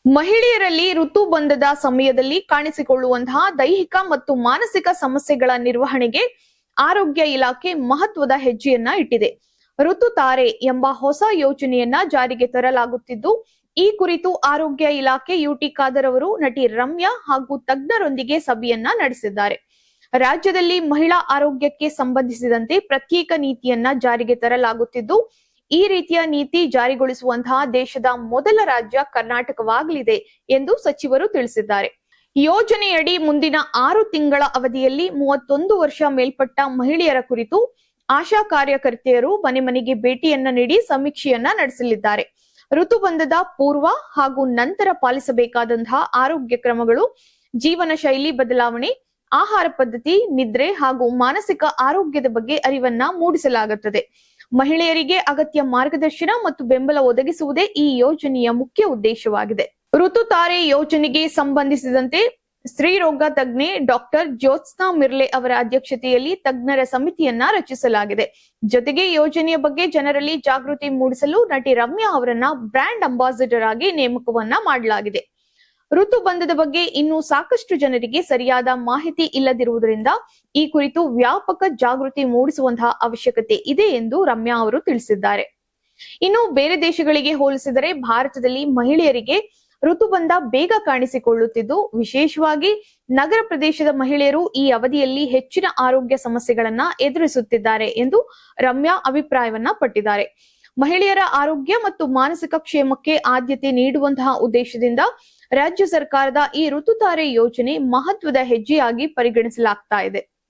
ಮಹಿಳೆಯರಲ್ಲಿ ಋತುಬಂಧದ ಸಮಯದಲ್ಲಿ ಕಾಣಿಸಿಕೊಳ್ಳುವಂತಹ ದೈಹಿಕ ಮತ್ತು ಮಾನಸಿಕ ಸಮಸ್ಯೆಗಳ ನಿರ್ವಹಣೆಗೆ ಆರೋಗ್ಯ ಇಲಾಖೆ ಮಹತ್ವದ ಹೆಜ್ಜೆಯನ್ನ ಇಟ್ಟಿದೆ. ಋತು ತಾರೆ ಎಂಬ ಹೊಸ ಯೋಜನೆಯನ್ನ ಜಾರಿಗೆ ತರಲಾಗುತ್ತಿದ್ದು, ಈ ಕುರಿತು ಆರೋಗ್ಯ ಇಲಾಖೆ ಯುಟಿ ಖಾದರ್ ಅವರು ನಟಿ ರಮ್ಯಾ ಹಾಗೂ ತಜ್ಞರೊಂದಿಗೆ ಸಭೆಯನ್ನ ನಡೆಸಿದ್ದಾರೆ. ರಾಜ್ಯದಲ್ಲಿ ಮಹಿಳಾ ಆರೋಗ್ಯಕ್ಕೆ ಸಂಬಂಧಿಸಿದಂತೆ ಪ್ರತ್ಯೇಕ ನೀತಿಯನ್ನ ಜಾರಿಗೆ ತರಲಾಗುತ್ತಿದ್ದು, ಈ ರೀತಿಯ ನೀತಿ ಜಾರಿಗೊಳಿಸುವಂತಹ ದೇಶದ ಮೊದಲ ರಾಜ್ಯ ಕರ್ನಾಟಕವಾಗಲಿದೆ ಎಂದು ಸಚಿವರು ತಿಳಿಸಿದ್ದಾರೆ. ಯೋಜನೆಯಡಿ ಮುಂದಿನ 6 ತಿಂಗಳ ಅವಧಿಯಲ್ಲಿ 31 ವರ್ಷ ಮೇಲ್ಪಟ್ಟ ಮಹಿಳೆಯರ ಕುರಿತು ಆಶಾ ಕಾರ್ಯಕರ್ತೆಯರು ಮನೆ ಮನೆಗೆ ಭೇಟಿಯನ್ನ ನೀಡಿ ಸಮೀಕ್ಷೆಯನ್ನ ನಡೆಸಲಿದ್ದಾರೆ. ಋತುಬಂಧದ ಪೂರ್ವ ಹಾಗೂ ನಂತರ ಪಾಲಿಸಬೇಕಾದಂತಹ ಆರೋಗ್ಯ ಕ್ರಮಗಳು, ಜೀವನ ಶೈಲಿ ಬದಲಾವಣೆ, ಆಹಾರ ಪದ್ಧತಿ, ನಿದ್ರೆ ಹಾಗೂ ಮಾನಸಿಕ ಆರೋಗ್ಯದ ಬಗ್ಗೆ ಅರಿವನ್ನ ಮೂಡಿಸಲಾಗುತ್ತದೆ. ಮಹಿಳೆಯರಿಗೆ ಅಗತ್ಯ ಮಾರ್ಗದರ್ಶನ ಮತ್ತು ಬೆಂಬಲ ಒದಗಿಸುವುದೇ ಈ ಯೋಜನೆಯ ಮುಖ್ಯ ಉದ್ದೇಶವಾಗಿದೆ. ಋತು ತಾರೆ ಯೋಜನೆಗೆ ಸಂಬಂಧಿಸಿದಂತೆ ಸ್ತ್ರೀರೋಗ ತಜ್ಞೆ ಡಾಕ್ಟರ್ ಜ್ಯೋತ್ಸ್ನಾ ಮಿರ್ಲೆ ಅವರ ಅಧ್ಯಕ್ಷತೆಯಲ್ಲಿ ತಜ್ಞರ ಸಮಿತಿಯನ್ನ ರಚಿಸಲಾಗಿದೆ. ಜೊತೆಗೆ ಯೋಜನೆಯ ಬಗ್ಗೆ ಜನರಲ್ಲಿ ಜಾಗೃತಿ ಮೂಡಿಸಲು ನಟಿ ರಮ್ಯಾ ಅವರನ್ನ ಬ್ರಾಂಡ್ ಅಂಬಾಸಿಡರ್ ಆಗಿ ನೇಮಕವನ್ನ ಮಾಡಲಾಗಿದೆ. ಋತುಬಂಧದ ಬಗ್ಗೆ ಇನ್ನೂ ಸಾಕಷ್ಟು ಜನರಿಗೆ ಸರಿಯಾದ ಮಾಹಿತಿ ಇಲ್ಲದಿರುವುದರಿಂದ ಈ ಕುರಿತು ವ್ಯಾಪಕ ಜಾಗೃತಿ ಮೂಡಿಸುವಂತಹ ಅವಶ್ಯಕತೆ ಇದೆ ಎಂದು ರಮ್ಯಾ ಅವರು ತಿಳಿಸಿದ್ದಾರೆ. ಇನ್ನು ಬೇರೆ ದೇಶಗಳಿಗೆ ಹೋಲಿಸಿದರೆ ಭಾರತದಲ್ಲಿ ಮಹಿಳೆಯರಿಗೆ ಋತುಬಂಧ ಬೇಗ ಕಾಣಿಸಿಕೊಳ್ಳುತ್ತಿದ್ದು, ವಿಶೇಷವಾಗಿ ನಗರ ಪ್ರದೇಶದ ಮಹಿಳೆಯರು ಈ ಅವಧಿಯಲ್ಲಿ ಹೆಚ್ಚಿನ ಆರೋಗ್ಯ ಸಮಸ್ಯೆಗಳನ್ನ ಎದುರಿಸುತ್ತಿದ್ದಾರೆ ಎಂದು ರಮ್ಯಾ ಅಭಿಪ್ರಾಯವನ್ನ ಪಟ್ಟಿದ್ದಾರೆ. ಮಹಿಳೆಯರ ಆರೋಗ್ಯ ಮತ್ತು ಮಾನಸಿಕ ಕ್ಷೇಮಕ್ಕೆ ಆದ್ಯತೆ ನೀಡುವಂತಹ ಉದ್ದೇಶದಿಂದ ರಾಜ್ಯ ಸರ್ಕಾರದ ಈ ಋತುತಾರೆ ಯೋಜನೆ ಮಹತ್ವದ ಹೆಜ್ಜೆಯಾಗಿ ಪರಿಗಣಿಸಲಾಗ್ತಾ ಇದೆ.